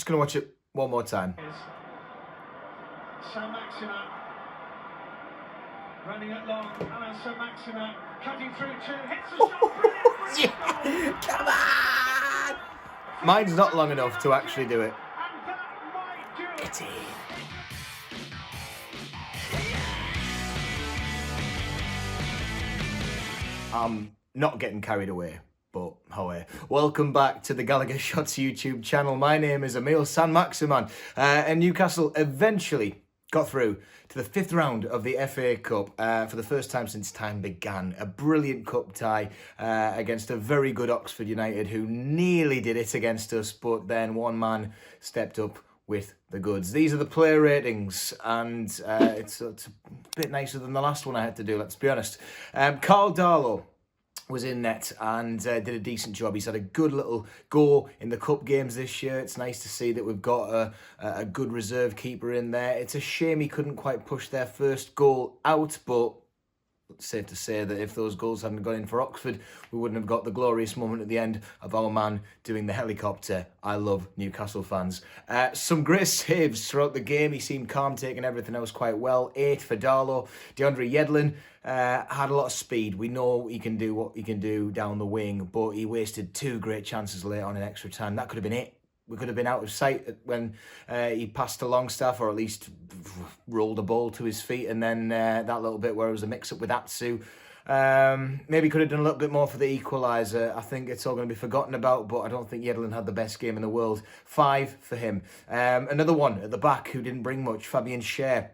Just going to watch it one more time. Sam Maxima running it long. Sam Maxima cutting through to hits the shot. Yeah. Come on! Mine's not long enough to actually do it. And that might do it. Get in. I'm not getting carried away, but however. Welcome back to the Gallagher Shots YouTube channel. My name is Emil San Maximan, and Newcastle eventually got through to the fifth round of the FA Cup for the first time since time began. A brilliant cup tie against a very good Oxford United who nearly did it against us, but then one man stepped up with the goods. These are the player ratings, and it's a bit nicer than the last one I had to do, let's be honest. Carl Darlow was in net and did a decent job. He's had a good little go in the cup games this year. It's nice to see that we've got a good reserve keeper in there. It's a shame he couldn't quite push their first goal out, but it's safe to say that if those goals hadn't gone in for Oxford, we wouldn't have got the glorious moment at the end of our man doing the helicopter. I love Newcastle fans. Some great saves throughout the game. He seemed calm, taking everything else quite well. 8 for Darlow. DeAndre Yedlin had a lot of speed. We know he can do what he can do down the wing, but he wasted 2 great chances late on in extra time. That could have been it. We could have been out of sight when he passed to Longstaff, or at least rolled a ball to his feet, and then that little bit where it was a mix-up with Atsu. Maybe could have done a little bit more for the equaliser. I think it's all going to be forgotten about, but I don't think Yedlin had the best game in the world. 5 for him. Another one at the back who didn't bring much, Fabian Schär.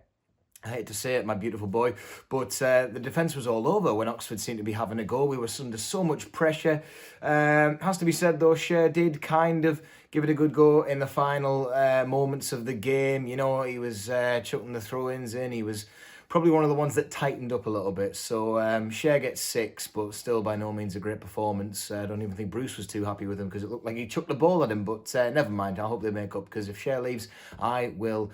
I hate to say it, my beautiful boy, but the defence was all over when Oxford seemed to be having a go. We were under so much pressure. Has to be said, though, Schär did kind of give it a good go in the final moments of the game. You know, he was chucking the throw-ins in. He was probably one of the ones that tightened up a little bit. So Schär gets 6, but still by no means a great performance. I don't even think Bruce was too happy with him because it looked like he chucked the ball at him, but never mind. I hope they make up, because if Schär leaves, I will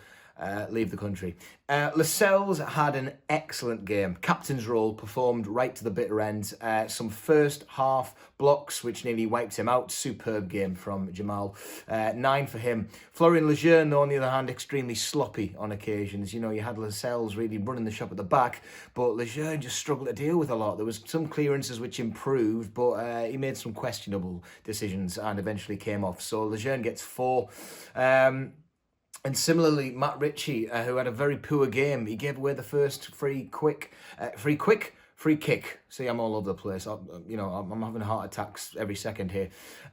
leave the country. Lascelles had an excellent game. Captain's role, performed right to the bitter end. Some first half blocks which nearly wiped him out. Superb game from Jamal. 9 for him. Florian Lejeune, though, on the other hand, extremely sloppy on occasions. You know, you had Lascelles really running the shop at the back, but Lejeune just struggled to deal with a lot. There was some clearances which improved, but he made some questionable decisions and eventually came off. So Lejeune gets 4. And similarly, Matt Ritchie, who had a very poor game, he gave away the first free kick. See, I'm all over the place. I'm having heart attacks every second here.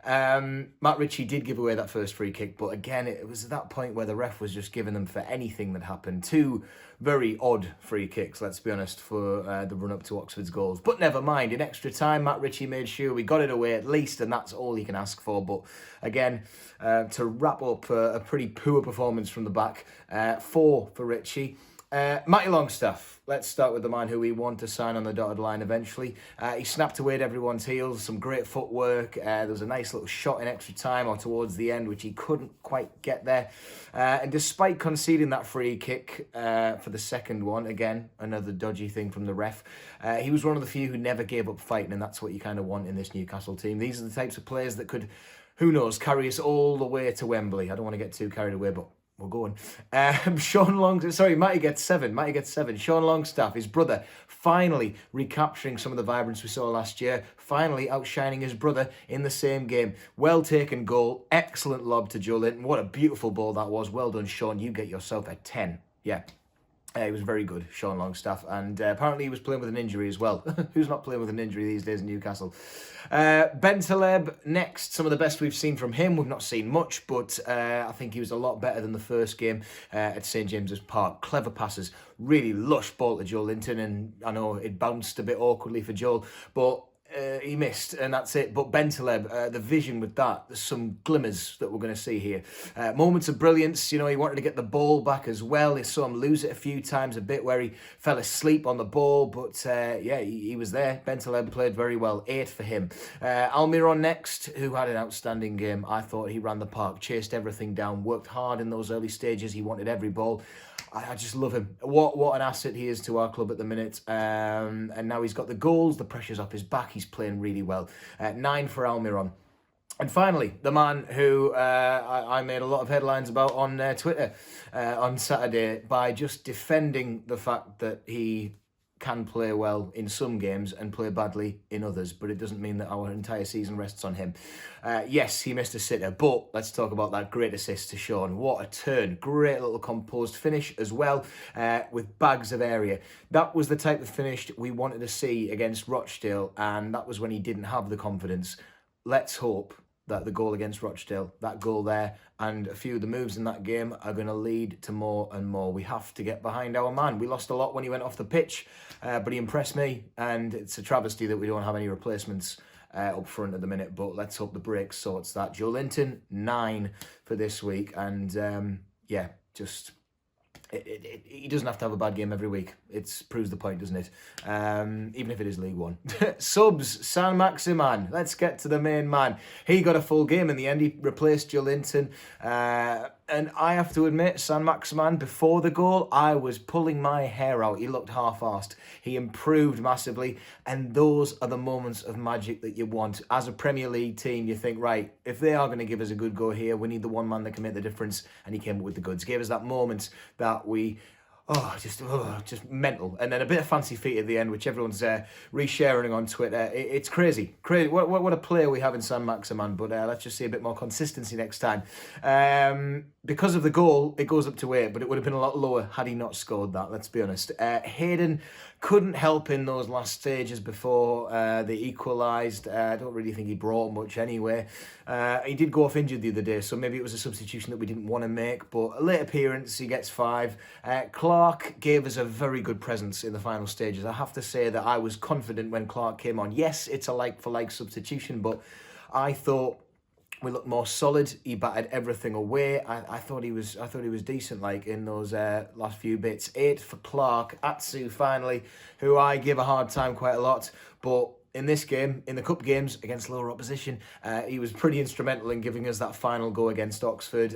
Matt Ritchie did give away that first free kick, but again, it was at that point where the ref was just giving them for anything that happened. 2 very odd free kicks, let's be honest, for the run-up to Oxford's goals. But never mind, in extra time, Matt Ritchie made sure we got it away at least, and that's all he can ask for. But again, to wrap up a pretty poor performance from the back, 4 for Ritchie. Matty Longstaff, let's start with the man who we want to sign on the dotted line eventually. He snapped away at everyone's heels, some great footwork. There was a nice little shot in extra time or towards the end, which he couldn't quite get there. And despite conceding that free kick for the second one, again, another dodgy thing from the ref, he was one of the few who never gave up fighting, and that's what you kind of want in this Newcastle team. These are the types of players that could, who knows, carry us all the way to Wembley. I don't want to get too carried away, but we're going. Matty gets 7. Matty gets 7. Sean Longstaff, his brother, finally recapturing some of the vibrance we saw last year. Finally outshining his brother in the same game. Well taken goal. Excellent lob to Joe Linton. What a beautiful ball that was. Well done, Sean. You get yourself a 10. Yeah. He was very good, Sean Longstaff, and apparently he was playing with an injury as well. Who's not playing with an injury these days in Newcastle? Ben Taleb, next. Some of the best we've seen from him. We've not seen much, but I think he was a lot better than the first game at St James's Park. Clever passes, really lush ball to Joe Linton, and I know it bounced a bit awkwardly for Joel, but he missed, and that's it. But Ben Taleb, the vision with that, there's some glimmers that we're going to see here. Moments of brilliance. You know, he wanted to get the ball back as well. He saw him lose it a few times, a bit where he fell asleep on the ball, but yeah, he was there. Ben Taleb played very well. 8 for him. Almiron next, who had an outstanding game. I thought he ran the park, chased everything down, worked hard in those early stages. He wanted every ball. I just love him. What an asset he is to our club at the minute. And now he's got the goals, the pressure's off his back. He's playing really well. 9 for Almiron. And finally, the man who I made a lot of headlines about on Twitter on Saturday by just defending the fact that he can play well in some games and play badly in others, but it doesn't mean that our entire season rests on him. Yes, he missed a sitter, but let's talk about that great assist to Sean. What a turn. Great little composed finish as well, with bags of area. That was the type of finish we wanted to see against Rochdale, and that was when he didn't have the confidence. Let's hope that the goal against Rochdale, that goal there, and a few of the moves in that game are going to lead to more and more. We have to get behind our man. We lost a lot when he went off the pitch, but he impressed me, and it's a travesty that we don't have any replacements up front at the minute, but let's hope the break sorts that. Joe Linton, 9 for this week, and yeah, just... he doesn't have to have a bad game every week. It proves the point, doesn't it? Even if it is League One. Subs, San Maximan. Let's get to the main man. He got a full game in the end. He replaced Joe Linton. And I have to admit, San Maximan, before the goal, I was pulling my hair out. He looked half-arsed. He improved massively. And those are the moments of magic that you want. As a Premier League team, you think, right, if they are going to give us a good go here, we need the one man that can make the difference. And he came up with the goods. Gave us that moment that we... just mental. And then a bit of fancy feet at the end, which everyone's resharing on Twitter. It's crazy. Crazy. What a player we have in San Maximan, but let's just see a bit more consistency next time. Because of the goal, it goes up to 8, but it would have been a lot lower had he not scored that, let's be honest. Hayden couldn't help in those last stages before they equalised. I don't really think he brought much anyway. He did go off injured the other day, so maybe it was a substitution that we didn't want to make, but a late appearance, he gets 5. Clark gave us a very good presence in the final stages. I have to say that I was confident when Clark came on. Yes, it's a like-for-like substitution, but I thought we looked more solid. He batted everything away. I thought he was decent, like, in those last few bits. 8 for Clark. Atsu finally, who I give a hard time quite a lot, but in this game, in the cup games against lower opposition, he was pretty instrumental in giving us that final go against Oxford.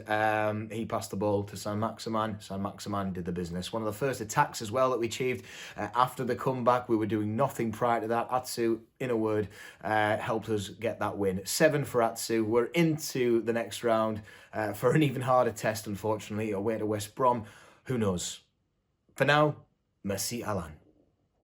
He passed the ball to San Maximan. San Maximan did the business. One of the first attacks as well that we achieved after the comeback. We were doing nothing prior to that. Atsu, in a word, helped us get that win. 7 for Atsu. We're into the next round for an even harder test, unfortunately, away to West Brom. Who knows? For now, merci Alan.